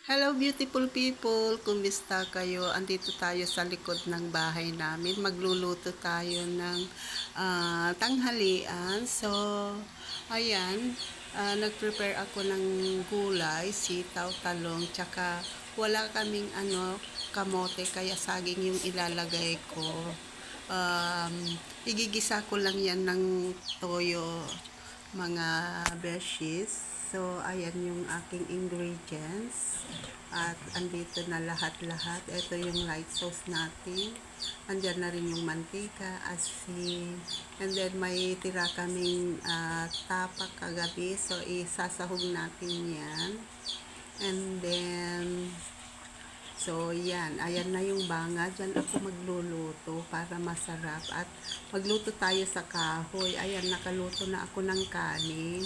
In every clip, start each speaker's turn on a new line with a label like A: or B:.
A: Hello beautiful people! Kumusta kayo? Andito tayo sa likod ng bahay namin. Magluluto tayo ng tanghalian. So, ayan. Nag-prepare ako ng gulay, sitaw, talong, tsaka wala kaming kamote, kaya saging yung ilalagay ko. Igigisa ko lang yan ng toyo, mga beshies. So, ayan yung aking ingredients. At andito na lahat-lahat. Ito yung light sauce natin. Andyan na rin yung mantika, asin. And then, may tira kaming tapak kagabi. So, isasahog natin yan. And then, so, yan. Ayan na yung banga. Diyan ako magluluto para masarap. At magluto tayo sa kahoy. Ayan, nakaluto na ako ng kanin.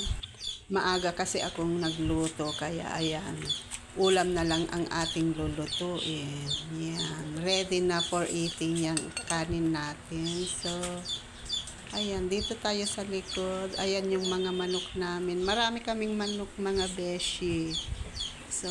A: Maaga kasi akong nagluto. Kaya, ayan. Ulam na lang ang ating lulutuin. Yan. Ready na for eating yung kanin natin. So, ayan. Dito tayo sa likod. Ayan yung mga manok namin. Marami kaming manok, mga beshi. So,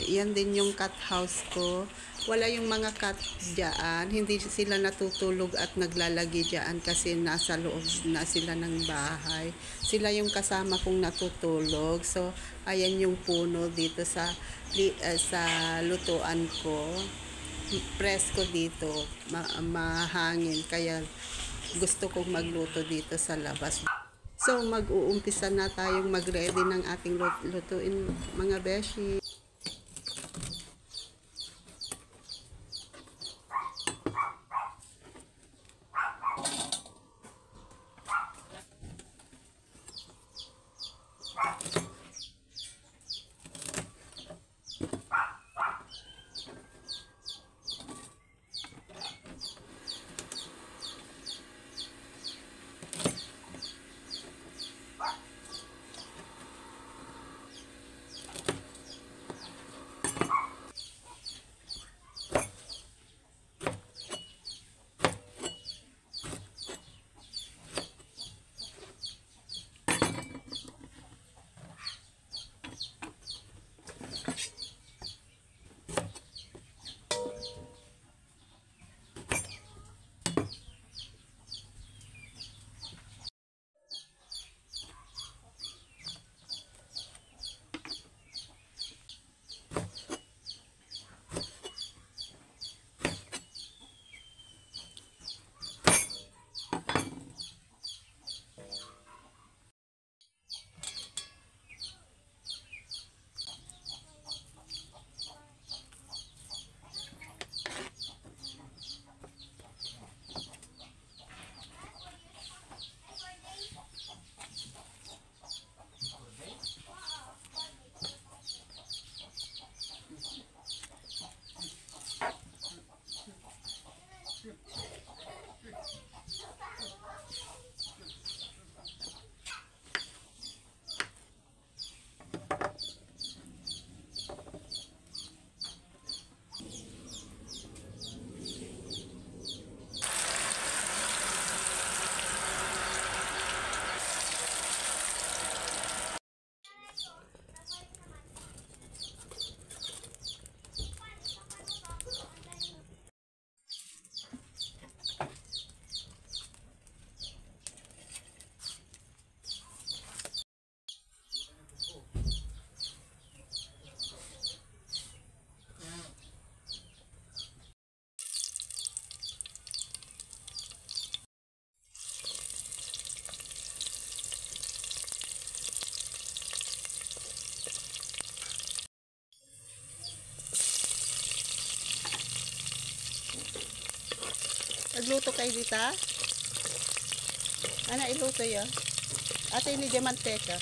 A: yan din yung cat house ko. Wala yung mga cat dyan. Hindi sila natutulog at naglalagi dyan kasi nasa loob na sila ng bahay. Sila yung kasama kong natutulog. So, ayan yung puno dito sa lutuan ko. Presko dito. Mahangin. Kaya gusto kong magluto dito sa labas. So, mag-uumpisa na tayong mag-ready ng ating lutuin, mga beshi. Nagluto kayo dito? Ano iluto yun? Ate ini di manteca.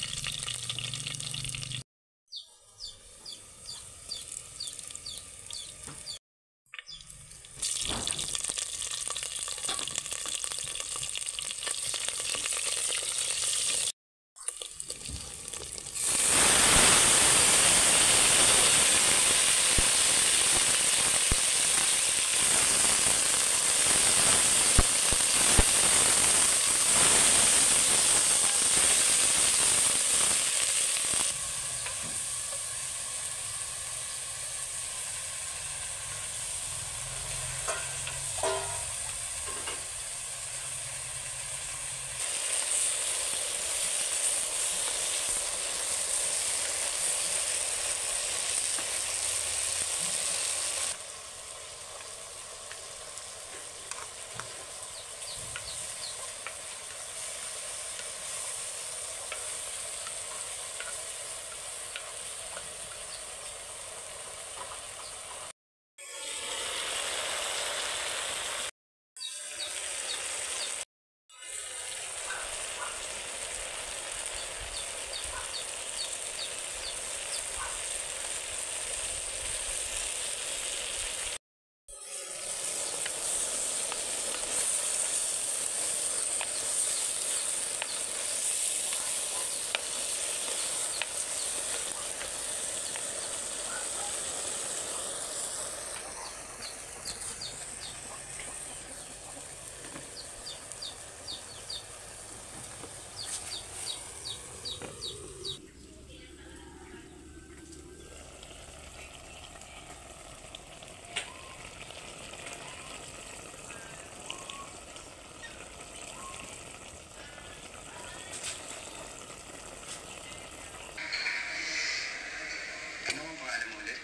B: pangalan mo ulit?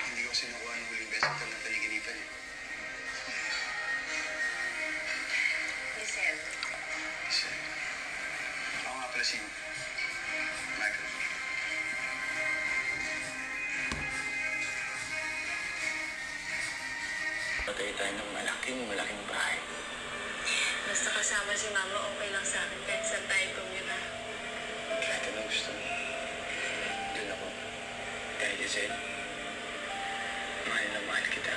B: Hindi ko kasi nakuha ng huling beses ito na paniginipan eh.
C: Lisel.
B: Lisel. Ako nga pala si Michael.
D: Patay tayo ng malaking bahay.
C: Basta kasama si Mama, okay lang sa akin kahit saan tayo kumita.
D: Kahit anong gusto mo. Doon ako. Dahil Giselle, mahal na mahal kita.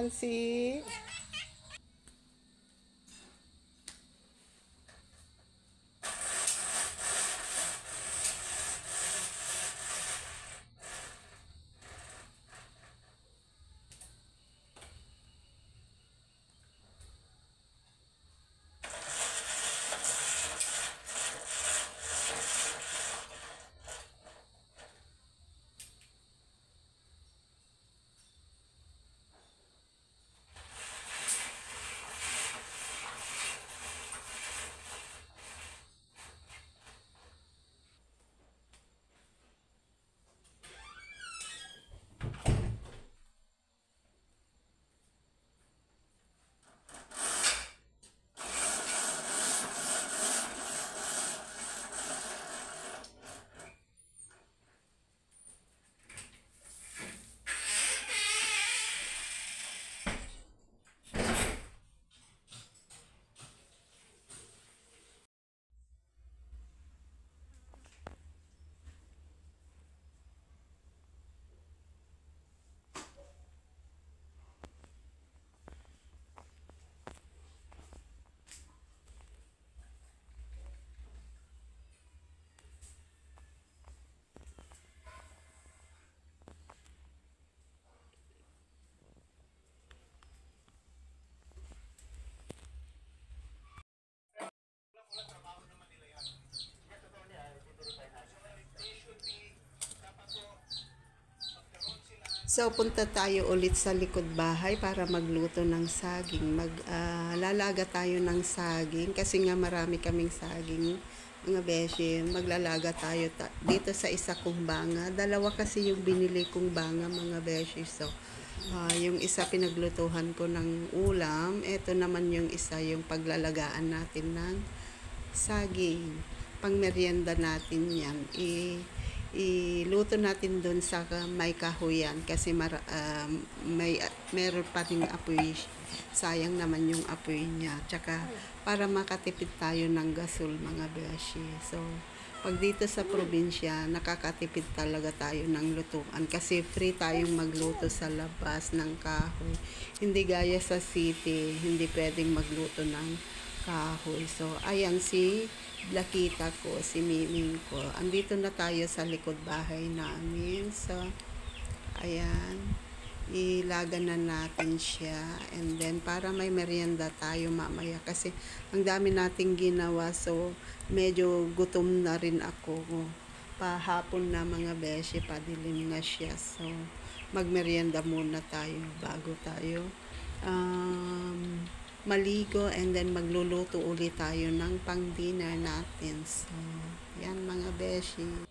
A: Elsie. So, punta tayo ulit sa likod bahay para magluto ng saging. Lalaga tayo ng saging kasi nga marami kaming saging, mga beshi. Maglalaga tayo dito sa isa kong banga. Dalawa kasi yung binili kong banga, mga beshi. So, yung isa pinaglutuhan ko ng ulam. Ito naman yung isa, yung paglalagaan natin ng saging. Pang merienda natin yan. Iluto natin doon sa may kahuyan kasi meron pa ring apoy. Sayang naman yung apoy niya. Tsaka para makatipid tayo ng gasol, mga beshi. So, pag dito sa probinsya, nakakatipid talaga tayo ng lutuan kasi free tayong magluto sa labas ng kahoy. Hindi gaya sa city, hindi pwedeng magluto ng kahoy. So, ayan si Blakita ko, si Miming ko. Andito na tayo sa likod bahay namin. So, ayan. Ilaga na natin siya. And then, para may merienda tayo mamaya. Kasi, ang dami nating ginawa. So, medyo gutom na rin ako. Pahapon na, mga beshi. Padilim na siya. So, magmerienda muna tayo bago tayo maligo, and then magluluto ulit tayo ng pang dinner natin. So, yan, mga beshi.